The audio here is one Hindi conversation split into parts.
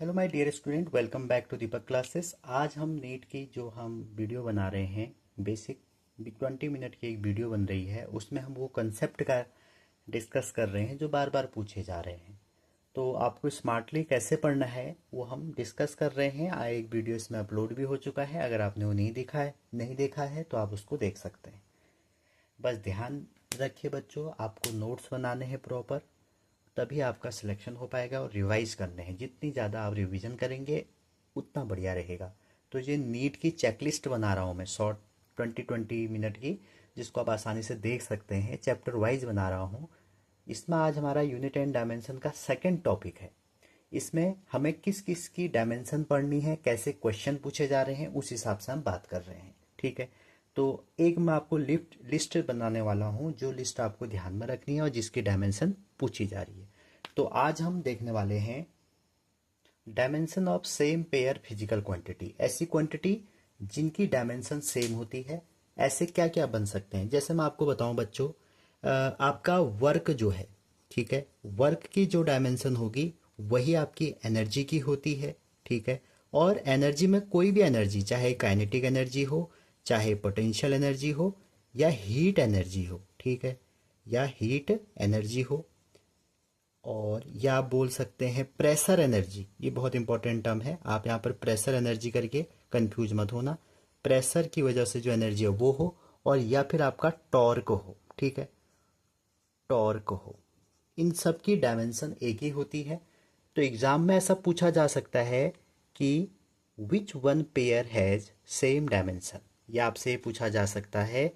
Hello my dear student, welcome back to Deepak classes. आज हम नीट की जो हम वीडियो बना रहे हैं, बेसिक 20 मिनट की एक वीडियो बन रही है। उसमें हम वो कंसेप्ट का डिस्कस कर रहे हैं जो बार बार पूछे जा रहे हैं। तो आपको स्मार्टली कैसे पढ़ना है वो हम डिस्कस कर रहे हैं। एक वीडियो इसमें अपलोड भी हो चुका है। अगर आपने वो नहीं देखा है तो आप उसको देख सकते हैं। बस ध्यान रखिए बच्चों, आपको नोट्स बनाने हैं प्रॉपर, तभी आपका सिलेक्शन हो पाएगा। और रिवाइज करने हैं, जितनी ज़्यादा आप रिवीजन करेंगे उतना बढ़िया रहेगा। तो ये नीट की चेकलिस्ट बना रहा हूँ मैं, शॉर्ट 20-20 मिनट की, जिसको आप आसानी से देख सकते हैं। चैप्टर वाइज बना रहा हूँ। इसमें आज हमारा यूनिट एंड डायमेंशन का सेकंड टॉपिक है। इसमें हमें किस किस की डायमेंशन पढ़नी है, कैसे क्वेश्चन पूछे जा रहे हैं, उस हिसाब से हम बात कर रहे हैं। ठीक है, तो एक मैं आपको लिस्ट बनाने वाला हूँ, जो लिस्ट आपको ध्यान में रखनी है और जिसकी डायमेंशन पूछी जा रही है। तो आज हम देखने वाले हैं dimension of same pair physical quantity. ऐसी क्वांटिटी जिनकी डायमेंशन सेम होती है, ऐसे क्या क्या बन सकते हैं। जैसे मैं आपको बताऊं बच्चों, आपका वर्क जो है, ठीक है, वर्क की जो डायमेंशन होगी वही आपकी एनर्जी की होती है। ठीक है, और एनर्जी में कोई भी एनर्जी, चाहे काइनेटिक एनर्जी हो, चाहे पोटेंशियल एनर्जी हो, या हीट एनर्जी हो, ठीक है, या हीट एनर्जी हो, और या आप बोल सकते हैं प्रेशर एनर्जी। ये बहुत इंपॉर्टेंट टर्म है, आप यहाँ पर प्रेशर एनर्जी करके कंफ्यूज मत होना। प्रेशर की वजह से जो एनर्जी है वो हो, और या फिर आपका टॉर्क हो। ठीक है, टॉर्क हो। इन सब की डायमेंशन एक ही होती है। तो एग्जाम में ऐसा पूछा जा सकता है कि which one pair has same dimension, या आपसे ये पूछा जा सकता है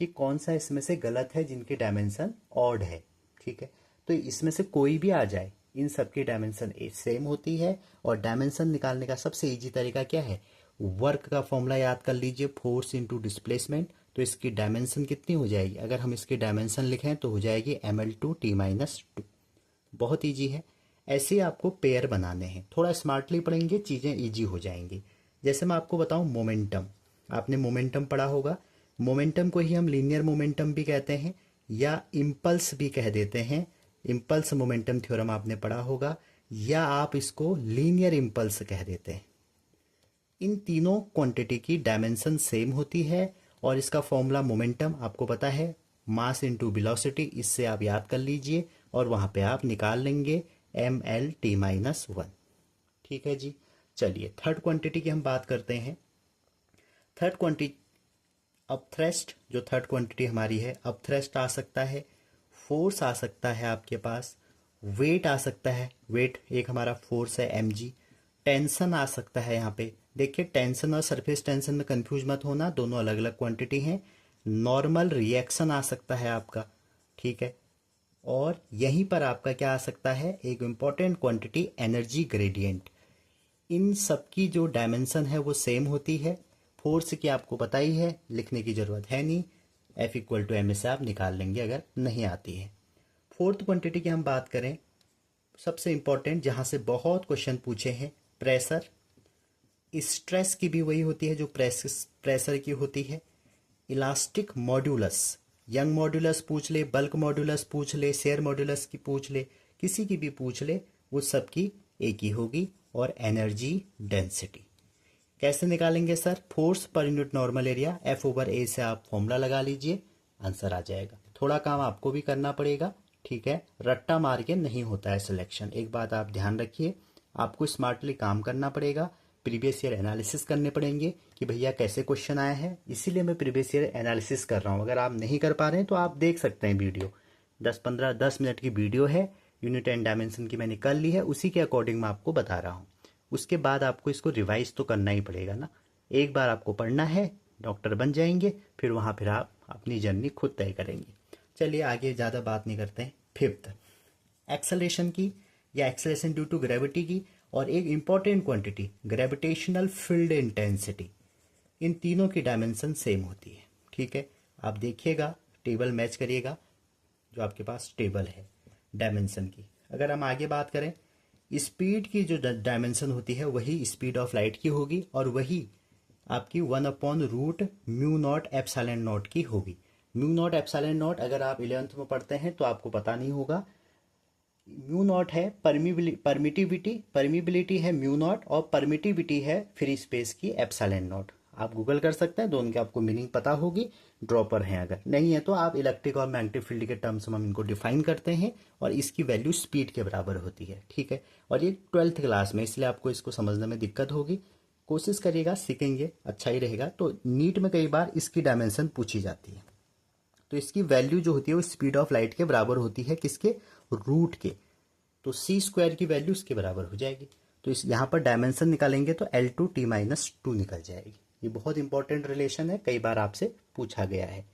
कि कौन सा इसमें से गलत है जिनकी डायमेंशन ऑड है। ठीक है, तो इसमें से कोई भी आ जाए, इन सब की डायमेंशन सेम होती है। और डायमेंशन निकालने का सबसे इजी तरीका क्या है, वर्क का फॉर्मूला याद कर लीजिए, फोर्स इंटू डिस्प्लेसमेंट। तो इसकी डायमेंशन कितनी हो जाएगी, अगर हम इसकी डायमेंशन लिखें तो हो जाएगी ml/t-2। बहुत इजी है। ऐसे ही आपको पेयर बनाने हैं, थोड़ा स्मार्टली पढ़ेंगे चीज़ें इजी हो जाएंगी। जैसे मैं आपको बताऊं मोमेंटम, आपने मोमेंटम पढ़ा होगा। मोमेंटम को ही हम लीनियर मोमेंटम भी कहते हैं, या इम्पल्स भी कह देते हैं। इम्पल्स मोमेंटम थ्योरम आपने पढ़ा होगा, या आप इसको लीनियर इम्पल्स कह देते हैं। इन तीनों क्वांटिटी की डायमेंशन सेम होती है, और इसका फॉर्मूला मोमेंटम आपको पता है, मास इनटू वेलोसिटी। इससे आप याद कर लीजिए और वहां पे आप निकाल लेंगे ml/t-1। ठीक है जी। चलिए थर्ड क्वांटिटी की हम बात करते हैं। थर्ड क्वांटिटी अपथ्रस्ट, जो थर्ड क्वांटिटी हमारी है, अपथ्रस्ट आ सकता है, फोर्स आ सकता है आपके पास, वेट आ सकता है, वेट एक हमारा फोर्स है mg, टेंशन आ सकता है। यहाँ पे देखिए, टेंशन और सरफेस टेंशन में कंफ्यूज मत होना, दोनों अलग अलग क्वांटिटी हैं। नॉर्मल रिएक्शन आ सकता है आपका, ठीक है। और यहीं पर आपका क्या आ सकता है, एक इंपॉर्टेंट क्वांटिटी एनर्जी ग्रेडियंट। इन सब की जो डायमेंशन है वो सेम होती है। फोर्स की आपको पता ही है, लिखने की जरूरत है नहीं, F=ma से आप निकाल लेंगे अगर नहीं आती है। फोर्थ क्वांटिटी की हम बात करें, सबसे इंपॉर्टेंट, जहां से बहुत क्वेश्चन पूछे हैं, प्रेशर। स्ट्रेस की भी वही होती है जो प्रेशर की होती है। इलास्टिक मॉड्यूलस, यंग मॉड्यूलस पूछ ले, बल्क मॉड्यूलस पूछ ले, शेयर मॉड्यूलस की पूछ ले, किसी की भी पूछ ले, वो सबकी एक ही होगी। और एनर्जी डेंसिटी कैसे निकालेंगे sir, force per unit normal area, F/A से आप फॉर्मूला लगा लीजिए, आंसर आ जाएगा। थोड़ा काम आपको भी करना पड़ेगा, ठीक है, रट्टा मार के नहीं होता है सिलेक्शन। एक बात आप ध्यान रखिए, आपको स्मार्टली काम करना पड़ेगा, प्रीवियस ईयर एनालिसिस करने पड़ेंगे कि भैया कैसे क्वेश्चन आए हैं। इसीलिए मैं प्रीवियस ईयर एनालिसिस कर रहा हूँ। अगर आप नहीं कर पा रहे हैं तो आप देख सकते हैं वीडियो, 10-15-10 मिनट की वीडियो है, यूनिट एंड डायमेंशन की मैंने कर ली है, उसी के अकॉर्डिंग मैं आपको बता रहा हूँ। उसके बाद आपको इसको रिवाइज तो करना ही पड़ेगा ना। एक बार आपको पढ़ना है, डॉक्टर बन जाएंगे, फिर आप अपनी जर्नी खुद तय करेंगे। चलिए आगे ज़्यादा बात नहीं करते हैं। फिफ्थ, एक्सेलेरेशन की, या एक्सेलेरेशन ड्यू टू ग्रेविटी की, और एक important quantity gravitational field intensity. इन तीनों की डायमेंशन सेम होती है, ठीक है। आप देखिएगा, टेबल मैच करिएगा जो आपके पास टेबल है डायमेंशन की। अगर हम आगे बात करें, स्पीड की जो डायमेंशन होती है वही स्पीड ऑफ लाइट की होगी, और वही आपकी 1/√μ0 ε0 की होगी। μ0 ε0 अगर आप 11th में पढ़ते हैं तो आपको पता नहीं होगा, म्यू नॉट है परमिटिविटी है म्यू नॉट, और परमिटिविटी है फ्री स्पेस की एप्सिलॉन नॉट। आप गूगल कर सकते हैं, दोनों की आपको मीनिंग पता होगी, ड्रॉपर हैं। अगर नहीं है तो आप इलेक्ट्रिक और मैग्नेटिक फील्ड के टर्म्स में हम इनको डिफाइन करते हैं, और इसकी वैल्यू स्पीड के बराबर होती है, ठीक है। और ये 12th क्लास में, इसलिए आपको इसको समझने में दिक्कत होगी, कोशिश करिएगा, सीखेंगे अच्छा ही रहेगा। तो नीट में कई बार इसकी डायमेंशन पूछी जाती है। तो इसकी वैल्यू जो होती है वो स्पीड ऑफ लाइट के बराबर होती है, किसके, रूट के। तो सी स्क्वायर की वैल्यू इसके बराबर हो जाएगी। तो इस यहाँ पर डायमेंशन निकालेंगे तो L2T-2 निकल जाएगी। ये बहुत इंपॉर्टेंट रिलेशन है, कई बार आपसे पूछा गया है।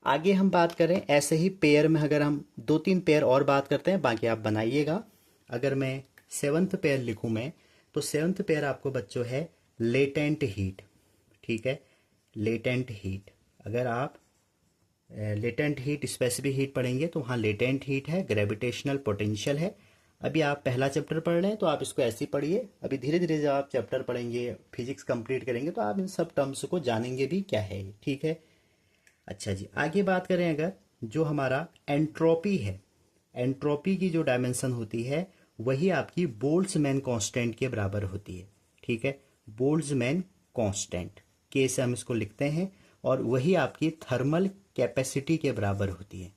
आगे हम बात करें ऐसे ही पेयर में, अगर हम 2-3 पेयर और बात करते हैं, बाकी आप बनाइएगा। अगर मैं 7th पेयर लिखूं मैं, तो 7th पेयर आपको बच्चों है लेटेंट हीट, ठीक है। लेटेंट हीट, अगर आप लेटेंट हीट स्पेसिफिक हीट पढ़ेंगे तो वहाँ लेटेंट हीट है, ग्रेविटेशनल पोटेंशियल है। अभी आप पहला चैप्टर पढ़ रहे हैं तो आप इसको ऐसे ही पढ़िए। अभी धीरे धीरे जब आप चैप्टर पढ़ेंगे, फिजिक्स कंप्लीट करेंगे, तो आप इन सब टर्म्स को जानेंगे भी क्या है, ठीक है। अच्छा जी, आगे बात करें अगर, जो हमारा एंट्रोपी है, एंट्रोपी की जो डायमेंशन होती है वही आपकी बोल्ट्जमैन कांस्टेंट के बराबर होती है, ठीक है। बोल्ट्जमैन कांस्टेंट के से हम इसको लिखते हैं, और वही आपकी थर्मल कैपेसिटी के बराबर होती है।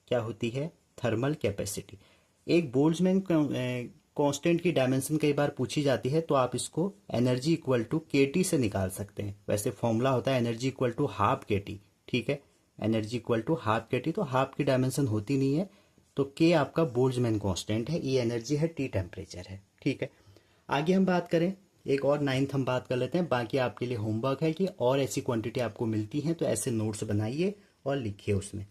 क्या होती है, थर्मल कैपेसिटी। एक बोल्ट्जमैन कांस्टेंट की डायमेंशन कई बार पूछी जाती है, तो आप इसको एनर्जी इक्वल टू KT से निकाल सकते हैं। वैसे फॉर्मूला होता है energy equal to half KT, ठीक है। Energy equal to half KT, तो हाफ की डायमेंशन होती नहीं है, तो K आपका बोल्ट्जमैन कांस्टेंट है, E एनर्जी है, T टेम्परेचर है, ठीक है। आगे हम बात करें एक और 9th हम बात कर लेते हैं। बाकी आपके लिए होमवर्क है कि और ऐसी क्वांटिटी आपको मिलती हैं तो ऐसे नोट्स बनाइए और लिखिए उसमें।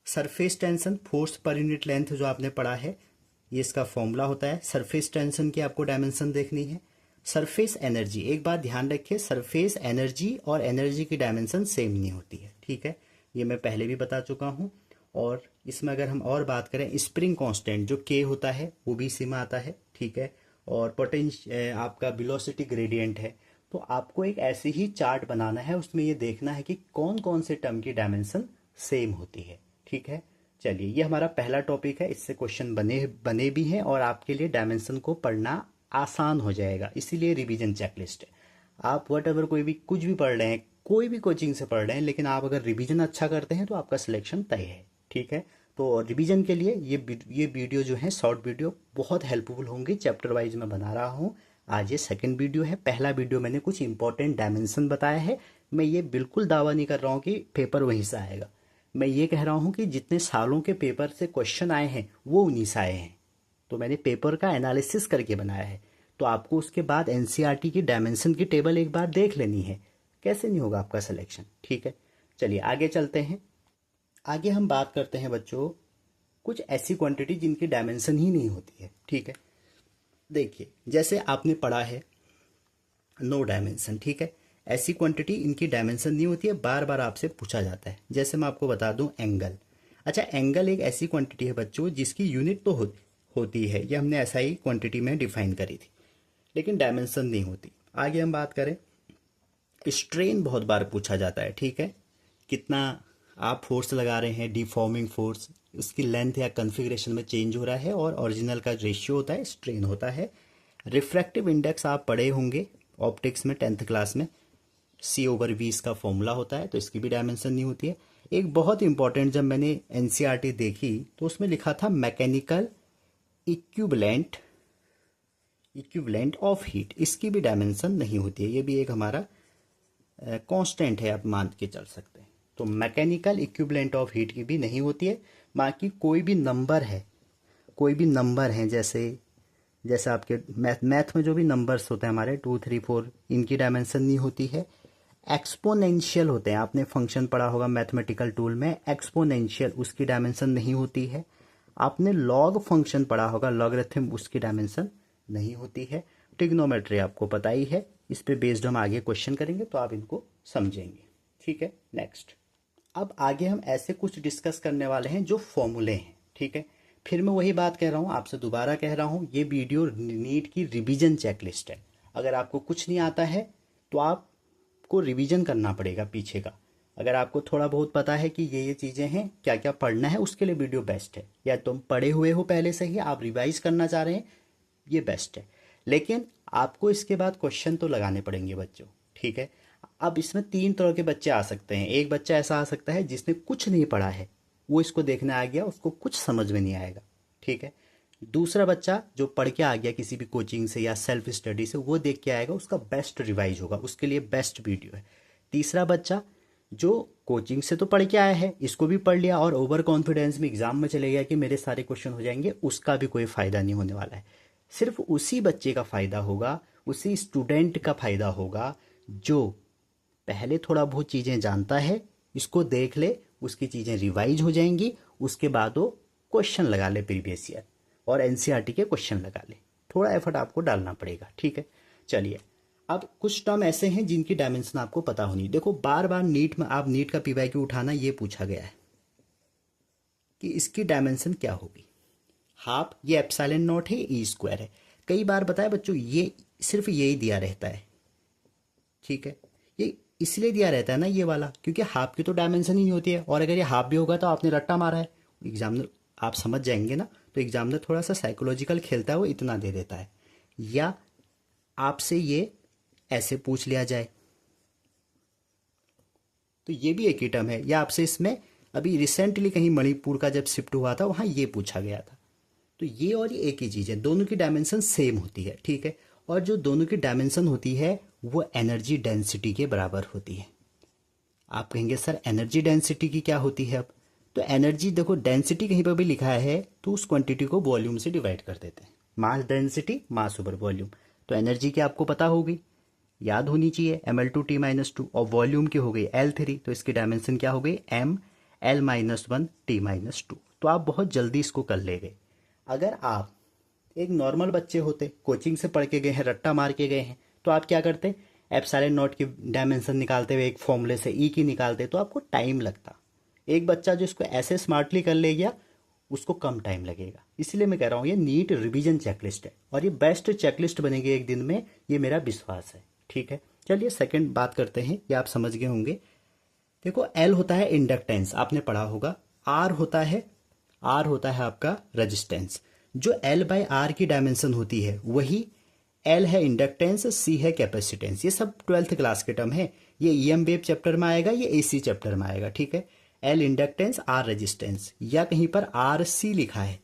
Surface tension, force per unit length जो आपने पढ़ा है, ये इसका फॉर्मूला होता है। सरफेस टेंशन की आपको डायमेंशन देखनी है। सरफेस एनर्जी, एक बात ध्यान रखिए, सरफेस एनर्जी और एनर्जी की डायमेंशन सेम नहीं होती है, ठीक है। ये मैं पहले भी बता चुका हूँ। और इसमें अगर हम और बात करें, स्प्रिंग कांस्टेंट जो K होता है वो भी इसी में आता है, ठीक है। और आपका वेलोसिटी ग्रेडियंट है। तो आपको एक ऐसी ही चार्ट बनाना है, उसमें ये देखना है कि कौन कौन से टर्म की डायमेंशन सेम होती है, ठीक है। चलिए, ये हमारा पहला टॉपिक है, इससे क्वेश्चन बने बने भी हैं, और आपके लिए डायमेंशन को पढ़ना आसान हो जाएगा, इसीलिए रिवीजन चेकलिस्ट है। आप वट एवर कोई भी कुछ भी पढ़ रहे हैं, कोई भी कोचिंग से पढ़ रहे हैं, लेकिन आप अगर रिवीजन अच्छा करते हैं तो आपका सिलेक्शन तय है, ठीक है। तो रिवीजन के लिए ये वीडियो जो है, शॉर्ट वीडियो बहुत हेल्पफुल होंगी। चैप्टर वाइज मैं बना रहा हूँ। आज ये सेकंड वीडियो है। पहला वीडियो मैंने कुछ इंपॉर्टेंट डायमेंशन बताया है। मैं ये बिल्कुल दावा नहीं कर रहा हूँ कि पेपर वहीं से आएगा। मैं ये कह रहा हूँ कि जितने सालों के पेपर से क्वेश्चन आए हैं वो उन्हीं से आए हैं। तो मैंने पेपर का एनालिसिस करके बनाया है। तो आपको उसके बाद NCERT की डायमेंशन की टेबल एक बार देख लेनी है, कैसे नहीं होगा आपका सिलेक्शन, ठीक है। चलिए आगे चलते हैं। आगे हम बात करते हैं बच्चों कुछ ऐसी क्वांटिटी जिनकी डायमेंशन ही नहीं होती है, ठीक है। देखिए, जैसे आपने पढ़ा है नो डायमेंशन, ठीक है। ऐसी क्वांटिटी इनकी डायमेंशन नहीं होती है, बार बार आपसे पूछा जाता है। जैसे मैं आपको बता दूं एंगल। अच्छा, एंगल एक ऐसी क्वांटिटी है बच्चों जिसकी यूनिट तो होती है, ये हमने ऐसा ही क्वांटिटी में डिफाइन करी थी, लेकिन डायमेंशन नहीं होती। आगे हम बात करें, स्ट्रेन बहुत बार पूछा जाता है, ठीक है। कितना आप फोर्स लगा रहे हैं, डिफॉर्मिंग फोर्स, उसकी लेंथ या कन्फिग्रेशन में चेंज हो रहा है, और ओरिजिनल का रेशियो होता है, स्ट्रेन होता है। रिफ्रैक्टिव इंडेक्स आप पढ़े होंगे ऑप्टिक्स में 10th क्लास में, C/V इसका फॉर्मूला होता है, तो इसकी भी डायमेंशन नहीं होती है। एक बहुत इंपॉर्टेंट, जब मैंने NCERT देखी तो उसमें लिखा था मैकेनिकल इक्विवेलेंट ऑफ हीट, इसकी भी डायमेंशन नहीं होती है। ये भी एक हमारा कांस्टेंट है, आप मान के चल सकते हैं। तो मैकेनिकल इक्विवेलेंट ऑफ हीट की भी नहीं होती है। बाकी कोई भी नंबर है, जैसे आपके मैथ में जो भी नंबर्स होते हैं हमारे 2, 3, 4, इनकी डायमेंशन नहीं होती है। एक्सपोनेंशियल होते हैं, आपने फंक्शन पढ़ा होगा मैथमेटिकल टूल में, एक्सपोनेंशियल, उसकी डायमेंशन नहीं होती है। आपने लॉग फंक्शन पढ़ा होगा, लॉगरिथम, उसकी डायमेंशन नहीं होती है। ट्रिग्नोमेट्री आपको पता ही है, इस पे बेस्ड हम आगे क्वेश्चन करेंगे तो आप इनको समझेंगे, ठीक है। नेक्स्ट, अब आगे हम ऐसे कुछ डिस्कस करने वाले हैं जो फॉर्मूले हैं, ठीक है। फिर मैं वही बात कह रहा हूँ, आपसे दोबारा कह रहा हूँ, ये वीडियो नीट की रिवीजन चेकलिस्ट है। अगर आपको कुछ नहीं आता है तो आपको रिवीजन करना पड़ेगा पीछे का। अगर आपको थोड़ा बहुत पता है कि ये चीज़ें हैं, क्या क्या पढ़ना है, उसके लिए वीडियो बेस्ट है। या तुम पढ़े हुए हो पहले से ही, आप रिवाइज करना चाह रहे हैं, ये बेस्ट है। लेकिन आपको इसके बाद क्वेश्चन तो लगाने पड़ेंगे बच्चों, ठीक है। अब इसमें 3 तरह के बच्चे आ सकते हैं। एक बच्चा ऐसा आ सकता है जिसने कुछ नहीं पढ़ा है, वो इसको देखने आ गया, उसको कुछ समझ में नहीं आएगा, ठीक है। दूसरा बच्चा जो पढ़ के आ गया किसी भी कोचिंग से या सेल्फ स्टडी से, वो देख के आएगा, उसका बेस्ट रिवाइज होगा, उसके लिए बेस्ट वीडियो है। तीसरा बच्चा जो कोचिंग से तो पढ़ के आया है, इसको भी पढ़ लिया और ओवर कॉन्फिडेंस में एग्जाम में चले गया कि मेरे सारे क्वेश्चन हो जाएंगे, उसका भी कोई फायदा नहीं होने वाला है। सिर्फ उसी बच्चे का फायदा होगा, उसी स्टूडेंट का फायदा होगा जो पहले थोड़ा बहुत चीज़ें जानता है, इसको देख ले, उसकी चीज़ें रिवाइज हो जाएंगी, उसके बाद वो क्वेश्चन लगा ले प्रीवियस ईयर और एनसीईआरटी के क्वेश्चन लगा ले। थोड़ा एफर्ट आपको डालना पड़ेगा, ठीक है। चलिए, अब कुछ टर्म ऐसे हैं जिनकी डायमेंशन आपको पता होनी। देखो, बार बार नीट में आप नीट का पीवाईक्यू उठाना, ये पूछा गया है कि इसकी डायमेंशन क्या होगी। हाफ ये एप्सिलॉन नॉट है, ई स्क्वायर है। कई बार बताया बच्चों, ये सिर्फ यही दिया रहता है, ठीक है। ये इसलिए दिया रहता है ना ये वाला, क्योंकि हाफ की तो डायमेंशन ही नहीं होती है, और अगर ये हाफ भी होगा तो आपने रट्टा मारा है। एग्जामिनर आप समझ जाएंगे ना, तो एग्जामिनर थोड़ा सा साइकोलॉजिकल खेलता है, वो इतना दे देता है। या आपसे ये ऐसे पूछ लिया जाए, तो ये भी एक ही टर्म है। या आपसे इसमें अभी रिसेंटली कहीं मणिपुर का जब शिफ्ट हुआ था, वहाँ ये पूछा गया था। तो ये और ये एक ही चीज़ है, दोनों की डायमेंशन सेम होती है, ठीक है। और जो दोनों की डायमेंशन होती है वो एनर्जी डेंसिटी के बराबर होती है। आप कहेंगे सर एनर्जी डेंसिटी की क्या होती है अब? तो एनर्जी, देखो डेंसिटी कहीं पर भी लिखा है तो उस क्वांटिटी को वॉल्यूम से डिवाइड कर देते हैं। मास डेंसिटी, मास ओवर वॉल्यूम। तो एनर्जी की आपको पता होगी, याद होनी चाहिए, ml2T-2, और वॉल्यूम की हो गई L3, तो इसकी डायमेंशन क्या हो गई, ml-1T-2। तो आप बहुत जल्दी इसको कर ले गए। अगर आप एक नॉर्मल बच्चे होते, कोचिंग से पढ़ के गए हैं, रट्टा मार के गए हैं, तो आप क्या करते, एप्सिलॉन नॉट की डायमेंशन निकालते हुए एक फॉर्मूले से ई की निकालते, तो आपको टाइम लगता। एक बच्चा जो इसको ऐसे स्मार्टली कर ले गया, उसको कम टाइम लगेगा। इसलिए मैं कह रहा हूँ ये नीट रिवीजन चेकलिस्ट है, और ये बेस्ट चेकलिस्ट बनेगी एक दिन में, ये मेरा विश्वास है, ठीक है। चलिए सेकंड बात करते हैं, ये आप समझ गए होंगे। देखो, एल होता है इंडक्टेंस, आपने पढ़ा होगा। आर होता है आपका रेजिस्टेंस। जो एल बाय आर की डायमेंशन होती है वही एल है इंडक्टेंस, सी है कैपेसिटेंस। ये सब 12th क्लास के टर्म है, ये ईएम वेव चैप्टर में आएगा, ये एसी चैप्टर में आएगा, ठीक है। एल इंडक्टेंस, आर रेजिस्टेंस, या कहीं पर आर सी लिखा है,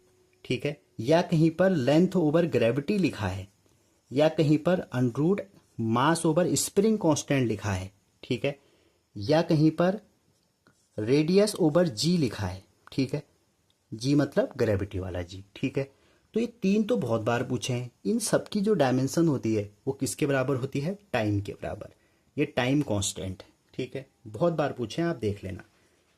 ठीक है, या कहीं पर लेंथ ओवर ग्रेविटी लिखा है, या कहीं पर अनरूट मास ओवर स्प्रिंग कांस्टेंट लिखा है, ठीक है, या कहीं पर रेडियस ओवर जी लिखा है, ठीक है। जी मतलब ग्रेविटी वाला जी, ठीक है। तो ये 3 तो बहुत बार पूछे हैं। इन सब की जो डायमेंशन होती है वो किसके बराबर होती है, टाइम के बराबर। ये टाइम कांस्टेंट है, ठीक है, बहुत बार पूछे हैं, आप देख लेना।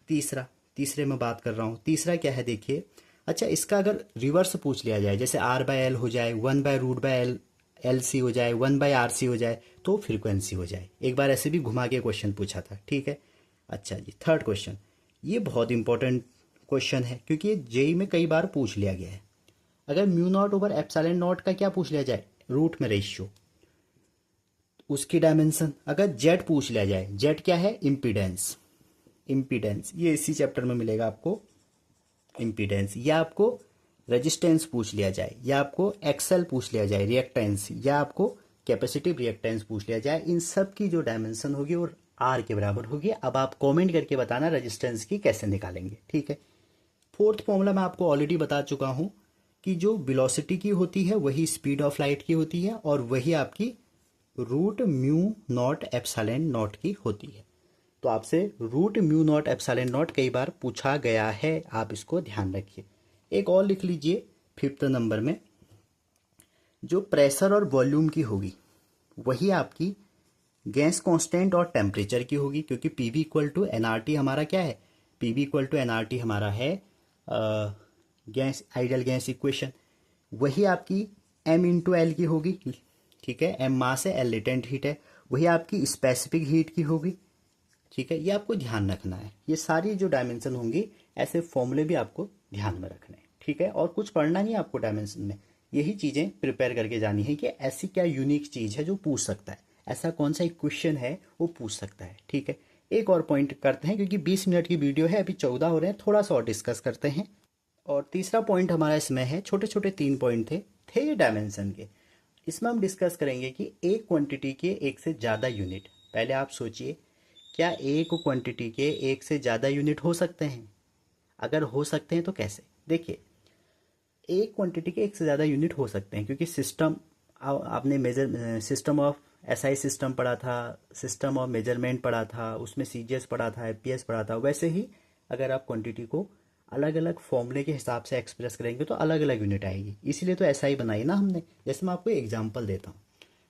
तीसरे में बात कर रहा हूँ। तीसरा क्या है देखिए, अच्छा इसका अगर रिवर्स पूछ लिया जाए, जैसे आर बाय एल हो जाए, 1/√/एल, एल सी हो जाए, 1/RC हो जाए, तो फ्रीक्वेंसी हो जाए। एक बार ऐसे भी घुमा के क्वेश्चन पूछा था, ठीक है। अच्छा जी, थर्ड क्वेश्चन, ये बहुत इंपॉर्टेंट क्वेश्चन है क्योंकि ये जेई में कई बार पूछ लिया गया है। अगर mu naught over epsilon not का क्या पूछ लिया जाए, रूट में रेशियो, उसकी डायमेंशन। अगर जेड पूछ लिया जाए, जेड क्या है, इम्पीडेंस। ये इसी चैप्टर में मिलेगा आपको, इम्पीडेंस। या आपको रेजिस्टेंस पूछ लिया जाए, या आपको एक्सेल पूछ लिया जाए, रिएक्टेंस, या आपको कैपेसिटिव रिएक्टेंस पूछ लिया जाए, इन सब की जो डायमेंशन होगी और आर के बराबर होगी। अब आप कमेंट करके बताना रेजिस्टेंस की कैसे निकालेंगे, ठीक है। फोर्थ फॉर्मूला मैं आपको ऑलरेडी बता चुका हूं कि जो वेलोसिटी की होती है वही स्पीड ऑफ लाइट की होती है, और वही आपकी root mu naught epsilon naught की होती है। तो आपसे root mu naught epsilon naught कई बार पूछा गया है, आप इसको ध्यान रखिए। एक और लिख लीजिए 5th नंबर में, जो प्रेशर और वॉल्यूम की होगी वही आपकी गैस कांस्टेंट और टेम्परेचर की होगी, क्योंकि पीवी इक्वल टू एनआरटी हमारा क्या है, पीवी इक्वल टू एनआरटी हमारा है गैस, आइडियल गैस इक्वेशन। वही आपकी एम इंटू एल की होगी, ठीक है, एम मास है, एल लेटेंट हीट है। वही आपकी स्पेसिफिक हीट की होगी, ठीक है। ये आपको ध्यान रखना है, ये सारी जो डायमेंशन होंगी ऐसे फॉर्मूले भी आपको ध्यान में रखने हैं, ठीक है। और कुछ पढ़ना नहीं आपको डायमेंशन में, यही चीज़ें प्रिपेयर करके जानी है कि ऐसी क्या यूनिक चीज़ है जो पूछ सकता है, ऐसा कौन सा इक्वेशन है वो पूछ सकता है, ठीक है। एक और पॉइंट करते हैं, क्योंकि 20 मिनट की वीडियो है, अभी 14 हो रहे हैं, थोड़ा सा और डिस्कस करते हैं। और तीसरा पॉइंट हमारा इसमें है, छोटे छोटे 3 पॉइंट थे ये डायमेंशन के। इसमें हम डिस्कस करेंगे कि एक क्वांटिटी के एक से ज़्यादा यूनिट। पहले आप सोचिए, क्या एक क्वांटिटी के एक से ज़्यादा यूनिट हो सकते हैं? अगर हो सकते हैं तो कैसे? देखिए, एक क्वांटिटी के एक से ज़्यादा यूनिट हो सकते हैं, क्योंकि सिस्टम, आपने major system of SI system पढ़ा था, सिस्टम ऑफ मेजरमेंट पढ़ा था, उसमें सीजीएस पढ़ा था, एपीएस पढ़ा था। वैसे ही अगर आप क्वांटिटी को अलग अलग फॉर्मूले के हिसाब से एक्सप्रेस करेंगे तो अलग अलग यूनिट आएगी। इसीलिए तो एसआई बनाई ना हमने। जैसे मैं आपको एग्जांपल देता हूँ,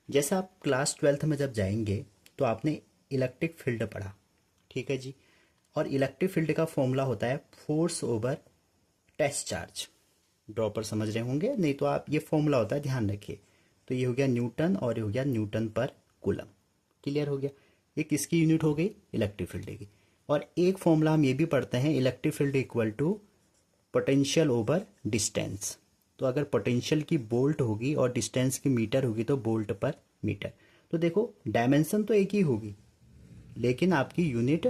जैसे आप क्लास 12th में जब जाएंगे तो आपने इलेक्ट्रिक फील्ड पढ़ा, ठीक है जी। और इलेक्ट्रिक फील्ड का फॉर्मूला होता है force over test charge. Dropper समझ रहे होंगे, नहीं तो आप, ये फॉर्मूला होता है, ध्यान रखिए। तो ये हो गया न्यूटन और ये हो गया न्यूटन पर कूलम। क्लियर हो गया? ये किसकी यूनिट हो गई? इलेक्ट्रिक फील्ड की। और एक फॉर्मूला हम ये भी पढ़ते हैं, electric field equal to potential over distance. तो अगर पोटेंशियल की बोल्ट होगी और डिस्टेंस की मीटर होगी तो बोल्ट पर मीटर। तो देखो, डायमेंशन तो एक ही होगी, लेकिन आपकी यूनिट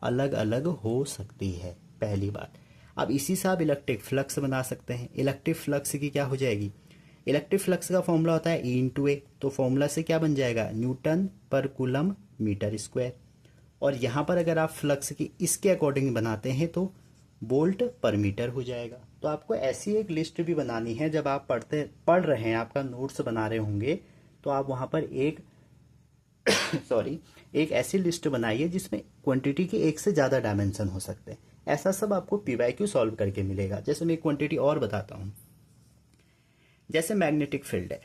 अलग अलग हो सकती है, पहली बात। अब इसी से आप इलेक्ट्रिक फ्लक्स बना सकते हैं। इलेक्ट्रिक फ्लक्स की क्या हो जाएगी? इलेक्ट्रिक फ्लक्स का फॉर्मूला होता है ई इंटू ए। तो फॉर्मूला से क्या बन जाएगा? न्यूटन पर कूलम मीटर स्क्वायर। और यहाँ पर अगर आप फ्लक्स की इसके अकॉर्डिंग बनाते हैं तो बोल्ट पर मीटर हो जाएगा। तो आपको ऐसी एक लिस्ट भी बनानी है, जब आप पढ़ रहे हैं, आपका नोट्स बना रहे होंगे, तो आप वहाँ पर एक सॉरी, एक ऐसी लिस्ट बनाइए जिसमें क्वांटिटी के एक से ज़्यादा डायमेंशन हो सकते हैं। ऐसा सब आपको पीवाईक्यू सॉल्व करके मिलेगा। जैसे मैं एक क्वांटिटी और बताता हूँ, जैसे मैग्नेटिक फील्ड है।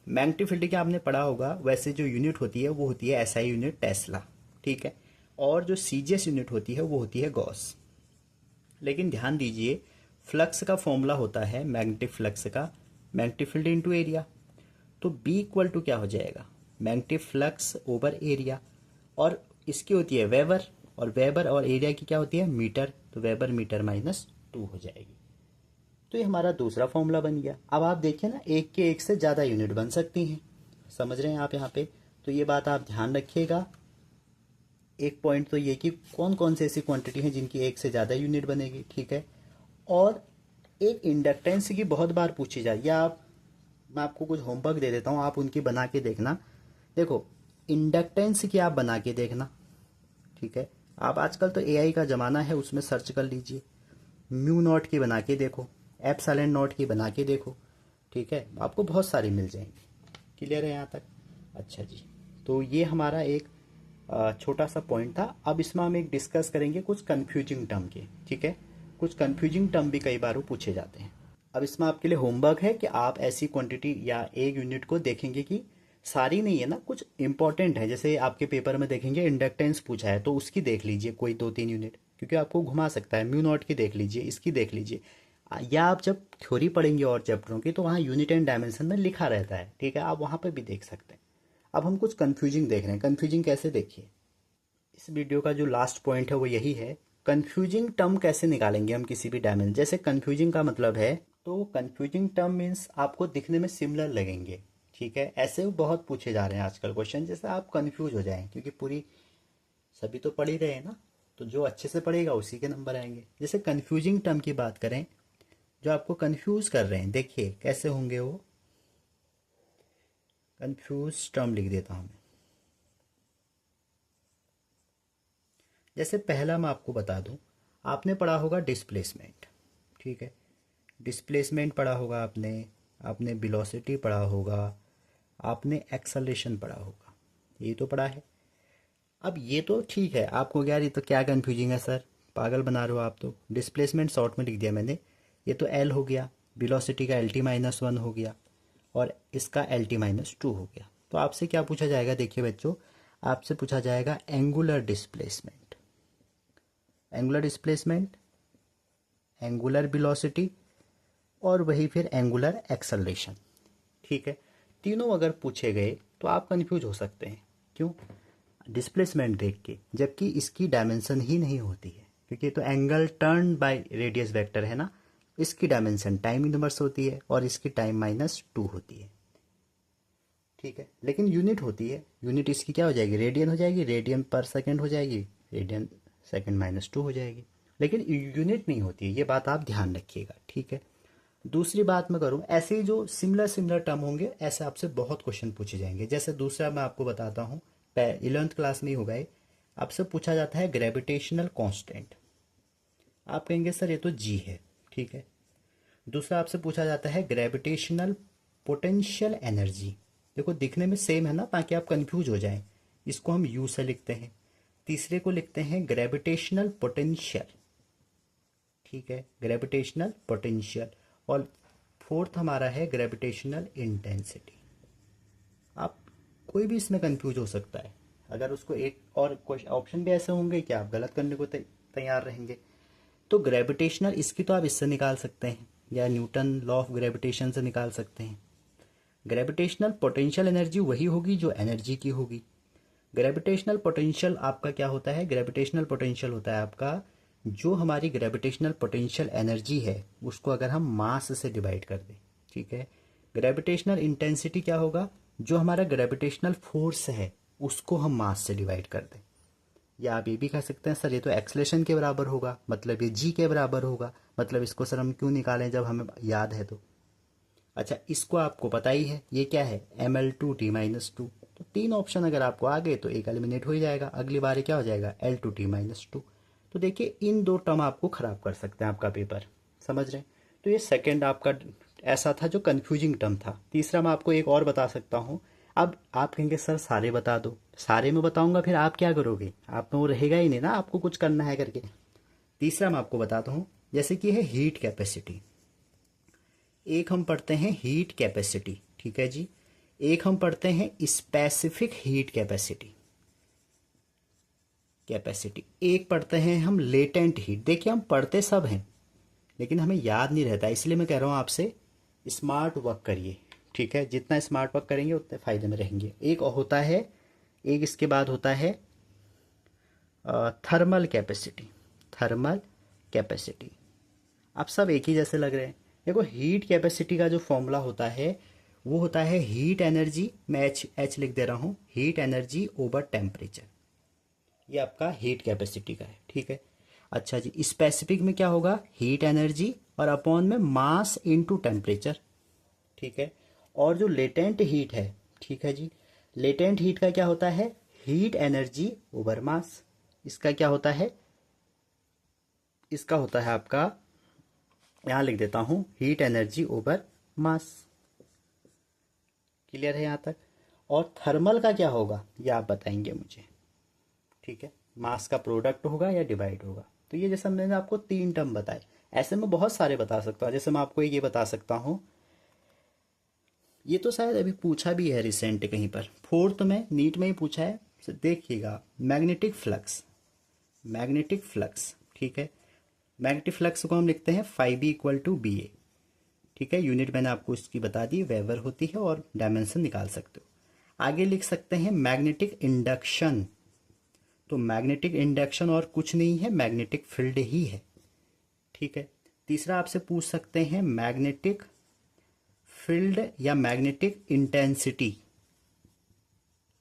मैग्नेटिक फील्ड क्या आपने पढ़ा होगा, वैसे जो यूनिट होती है वो होती है एसआई यूनिट, टेस्ला, ठीक है। और जो सीजीएस यूनिट होती है वो होती है गॉस। लेकिन ध्यान दीजिए, फ्लक्स का फॉर्मूला होता है मैग्नेटिक फ्लक्स का मैग्नेटिक फील्ड इंटू एरिया। तो बी इक्वल टू क्या हो जाएगा? Magnetic flux over area. और इसकी होती है वेबर, और वेबर और एरिया की क्या होती है? मीटर। तो वेबर मीटर माइनस 2 हो जाएगी। तो ये हमारा दूसरा फॉर्मूला बन गया। अब आप देखिए ना, एक के एक से ज़्यादा यूनिट बन सकती हैं। समझ रहे हैं आप यहाँ पे? तो ये बात आप ध्यान रखिएगा। एक पॉइंट तो ये कि कौन कौन सी ऐसी क्वांटिटी हैं जिनकी एक से ज़्यादा यूनिट बनेगी, ठीक है। और एक इंडक्टेंस की बहुत बार पूछी जाए, या आप, मैं आपको कुछ होमवर्क दे देता हूँ, आप उनकी बना के देखना। देखो, इंडक्टेंस की आप बना के देखना, ठीक है। आप, आजकल तो एआई का ज़माना है, उसमें सर्च कर लीजिए। म्यू नॉट की बना के देखो, एप्सिलॉन नॉट की बना के देखो, ठीक है। आपको बहुत सारी मिल जाएंगी। क्लियर है यहाँ तक? अच्छा जी, तो ये हमारा एक छोटा सा पॉइंट था। अब इसमें हम एक डिस्कस करेंगे कुछ कंफ्यूजिंग टर्म के, ठीक है। कुछ कंफ्यूजिंग टर्म भी कई बार वो पूछे जाते हैं। अब इसमें आपके लिए होमवर्क है कि आप ऐसी क्वांटिटी या एक यूनिट को देखेंगे कि सारी नहीं है ना, कुछ इंपॉर्टेंट है। जैसे आपके पेपर में देखेंगे इंडक्टेंस पूछा है तो उसकी देख लीजिए कोई 2-3 यूनिट, क्योंकि आपको घुमा सकता है। म्यू नॉट की देख लीजिए, इसकी देख लीजिए। या आप जब थ्योरी पढ़ेंगे और चैप्टरों की तो वहाँ यूनिट एंड डायमेंशन में लिखा रहता है, ठीक है, आप वहाँ पर भी देख सकते हैं। अब हम कुछ कन्फ्यूजिंग देख रहे हैं। कन्फ्यूजिंग कैसे? देखिए, इस वीडियो का जो लास्ट पॉइंट है वो यही है, कंफ्यूजिंग टर्म कैसे निकालेंगे हम किसी भी डायमेंशन। जैसे कंफ्यूजिंग का मतलब है, तो कंफ्यूजिंग टर्म मीन्स आपको दिखने में सिमिलर लगेंगे, ठीक है। ऐसे बहुत पूछे जा रहे हैं आजकल क्वेश्चन, जैसे आप कंफ्यूज हो जाएं, क्योंकि पूरी सभी तो पढ़ ही रहे हैं ना, तो जो अच्छे से पढ़ेगा उसी के नंबर आएंगे। जैसे कंफ्यूजिंग टर्म की बात करें, जो आपको कंफ्यूज कर रहे हैं, देखिए कैसे होंगे वो। कंफ्यूज टर्म लिख देता हूँ मैं। जैसे पहला मैं आपको बता दूं, आपने पढ़ा होगा डिस्प्लेसमेंट, ठीक है। डिस्प्लेसमेंट पढ़ा होगा आपने, आपने वेलोसिटी पढ़ा होगा, आपने एक्सेलरेशन पढ़ा होगा, ये तो पढ़ा है। अब ये तो ठीक है, आपको यार ये तो क्या कंफ्यूजिंग है सर, पागल बना रहे हो आप तो। डिस्प्लेसमेंट शॉर्ट में लिख दिया मैंने, ये तो एल हो गया, वेलोसिटी का LT-1 हो गया, और इसका LT-2 हो गया। तो आपसे क्या पूछा जाएगा? देखिए बच्चों, आपसे पूछा जाएगा angular displacement, angular displacement, angular velocity, और वही फिर एंगुलर एक्सेलरेशन, ठीक है। तीनों अगर पूछे गए तो आप कंफ्यूज हो सकते हैं। क्यों? डिस्प्लेसमेंट देख के, जबकि इसकी डायमेंशन ही नहीं होती है, क्योंकि तो angle turn by radius vector है ना। इसकी डायमेंशन टाइम इनवर्स होती है और इसकी टाइम -2 होती है, ठीक है। लेकिन यूनिट होती है, यूनिट इसकी क्या हो जाएगी? रेडियन हो जाएगी, रेडियन पर सेकेंड हो जाएगी, रेडियन सेकंड माइनस 2 हो जाएगी, लेकिन यूनिट नहीं होती है, ये बात आप ध्यान रखिएगा, ठीक है। दूसरी बात मैं करूँ, ऐसे ही जो सिमिलर टर्म होंगे ऐसे आपसे बहुत क्वेश्चन पूछे जाएंगे। जैसे दूसरा मैं आपको बताता हूँ, 11th क्लास में ही होगा ये, आपसे पूछा जाता है ग्रेविटेशनल कांस्टेंट। आप कहेंगे सर ये तो जी है, ठीक है। दूसरा आपसे पूछा जाता है ग्रेविटेशनल पोटेंशियल एनर्जी। देखो दिखने में सेम है ना, ताकि आप कंफ्यूज हो जाएं, इसको हम यू से लिखते हैं। तीसरे को लिखते हैं ग्रेविटेशनल पोटेंशियल, ठीक है, ग्रेविटेशनल पोटेंशियल। और फोर्थ हमारा है ग्रेविटेशनल इंटेंसिटी। आप कोई भी इसमें कंफ्यूज हो सकता है, अगर उसको एक और ऑप्शन भी ऐसे होंगे कि आप गलत करने को तैयार रहेंगे। तो ग्रेविटेशनल, इसकी तो आप इससे निकाल सकते हैं या न्यूटन लॉ ऑफ ग्रेविटेशन से निकाल सकते हैं। ग्रेविटेशनल पोटेंशियल एनर्जी वही होगी जो एनर्जी की होगी। ग्रेविटेशनल पोटेंशियल आपका क्या होता है, ग्रेविटेशनल पोटेंशियल होता है आपका जो हमारी ग्रेविटेशनल पोटेंशियल एनर्जी है उसको अगर हम मास से डिवाइड कर दें, ठीक है। ग्रेविटेशनल इंटेंसिटी क्या होगा, जो हमारा ग्रेविटेशनल फोर्स है उसको हम मास से डिवाइड कर दें। या आप ये भी कह सकते हैं सर ये तो एक्सलेशन के बराबर होगा, मतलब ये जी के बराबर होगा, मतलब इसको सर हम क्यों निकालें जब हमें याद है तो। अच्छा, इसको आपको पता ही है, ये क्या है, ml2t-2। तो तीन ऑप्शन अगर आपको आ गए तो एक एलिमिनेट हो ही जाएगा, अगली बार क्या हो जाएगा, l2t-2। तो देखिए इन दो टर्म आपको खराब कर सकते हैं आपका पेपर, समझ रहे हैं। तो ये सेकंड आपका ऐसा था जो कंफ्यूजिंग टर्म था। तीसरा मैं आपको एक और बता सकता हूँ। अब आप कहेंगे सर सारे बता दो, सारे में बताऊंगा फिर आप क्या करोगे, आप में वो रहेगा ही नहीं ना, आपको कुछ करना है करके। तीसरा मैं आपको बताता हूँ, जैसे कि है हीट कैपेसिटी। एक हम पढ़ते हैं हीट कैपेसिटी, ठीक है जी। एक हम पढ़ते हैं स्पेसिफिक हीट कैपेसिटी, एक पढ़ते हैं हम लेटेंट हीट। देखिए हम पढ़ते सब हैं लेकिन हमें याद नहीं रहता, इसलिए मैं कह रहा हूँ आपसे स्मार्ट वर्क करिए, ठीक है। जितना स्मार्ट वर्क करेंगे उतने फायदे में रहेंगे। एक होता है, एक इसके बाद होता है थर्मल कैपेसिटी, थर्मल कैपेसिटी। आप सब एक ही जैसे लग रहे हैं। देखो हीट कैपेसिटी का जो फॉर्मूला होता है वो होता है हीट एनर्जी, मैं एच लिख दे रहा हूँ, हीट एनर्जी ओवर टेम्परेचर। ये आपका हीट कैपेसिटी का है, ठीक है। अच्छा जी, स्पेसिफिक में क्या होगा, हीट एनर्जी और अपॉन में मास इनटू टेम्परेचर, ठीक है। और जो लेटेंट हीट है, ठीक है जी, लेटेंट हीट का क्या होता है, हीट एनर्जी ओवर मास। इसका क्या होता है, इसका होता है आपका, यहां लिख देता हूं, हीट एनर्जी ओवर मास। क्लियर है यहां तक। और थर्मल का क्या होगा ये आप बताएंगे मुझे, ठीक है। मास का प्रोडक्ट होगा या डिवाइड होगा। तो ये जैसे मैंने आपको तीन टर्म बताए, ऐसे मैं बहुत सारे बता सकता हूँ। जैसे मैं आपको ये बता सकता हूँ, ये तो शायद अभी पूछा भी है रिसेंट कहीं पर, फोर्थ में नीट में ही पूछा है, देखिएगा, मैग्नेटिक फ्लक्स, मैग्नेटिक फ्लक्स, ठीक है। मैग्नेटिक फ्लक्स को हम लिखते हैं φb=ba, ठीक है। यूनिट मैंने आपको इसकी बता दी, वेबर होती है, और डायमेंशन निकाल सकते हो। आगे लिख सकते हैं मैग्नेटिक इंडक्शन। तो मैग्नेटिक इंडक्शन और कुछ नहीं है, मैग्नेटिक फील्ड ही है, ठीक है। तीसरा आपसे पूछ सकते हैं मैग्नेटिक फील्ड या मैग्नेटिक इंटेंसिटी।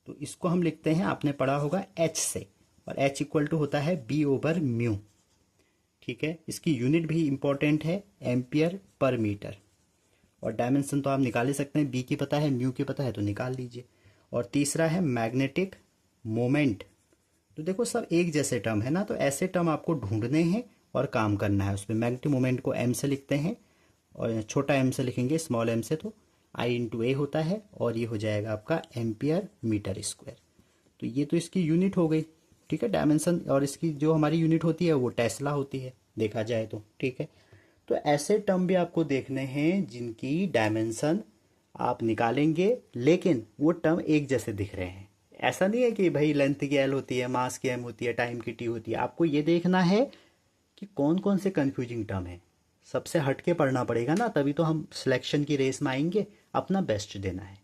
तो इसको हम लिखते हैं, आपने पढ़ा होगा एच से, और H होता है B/μ, ठीक है। इसकी यूनिट भी इंपॉर्टेंट है, एम्पियर पर मीटर। और डायमेंशन तो आप निकाल ही सकते हैं, बी की पता है, म्यू की पता है, तो निकाल लीजिए। और तीसरा है मैग्नेटिक मोमेंट। तो देखो सब एक जैसे टर्म है ना, तो ऐसे टर्म आपको ढूंढने हैं और काम करना है उसमें। मैग्नेटिक मोमेंट को एम से लिखते हैं, और छोटा एम से लिखेंगे, स्मॉल एम से, तो I/A होता है, और ये हो जाएगा आपका एम्पियर मीटर स्क्वायर। तो ये तो इसकी यूनिट हो गई, ठीक है, डायमेंशन। और इसकी जो हमारी यूनिट होती है वो टेस्ला होती है, देखा जाए तो, ठीक है। तो ऐसे टर्म भी आपको देखने हैं जिनकी डायमेंशन आप निकालेंगे लेकिन वो टर्म एक जैसे दिख रहे हैं। ऐसा नहीं है कि भाई लेंथ की एल होती है, मास की एम होती है, टाइम की टी होती है। आपको ये देखना है कि कौन कौन से कंफ्यूजिंग टर्म है, सबसे हटके पढ़ना पड़ेगा ना, तभी तो हम सिलेक्शन की रेस में आएंगे, अपना बेस्ट देना है।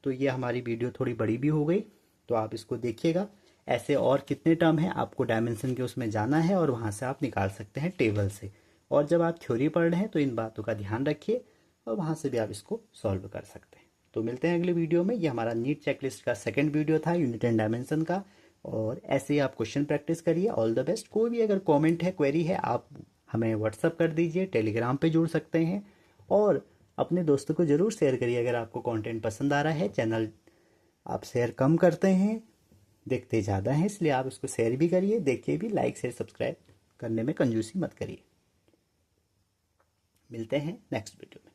तो ये हमारी वीडियो थोड़ी बड़ी भी हो गई, तो आप इसको देखिएगा। ऐसे और कितने टर्म हैं, आपको डायमेंशन के उसमें जाना है और वहाँ से आप निकाल सकते हैं टेबल से। और जब आप थ्योरी पढ़ रहे हैं तो इन बातों का ध्यान रखिए, और वहाँ से भी आप इसको सॉल्व कर सकते हैं। तो मिलते हैं अगले वीडियो में। ये हमारा नीट चेकलिस्ट का सेकंड वीडियो था, यूनिट एंड डायमेंशन का। और ऐसे ही आप क्वेश्चन प्रैक्टिस करिए। All the best. कोई भी अगर कमेंट है, क्वेरी है, आप हमें व्हाट्सअप कर दीजिए, टेलीग्राम पे जुड़ सकते हैं और अपने दोस्तों को ज़रूर शेयर करिए। अगर आपको कंटेंट पसंद आ रहा है, चैनल आप शेयर कम करते हैं, देखते ज़्यादा हैं, इसलिए आप उसको शेयर भी करिए, देखिए भी, लाइक शेयर सब्सक्राइब करने में कंजूसी मत करिए। मिलते हैं नेक्स्ट वीडियो में।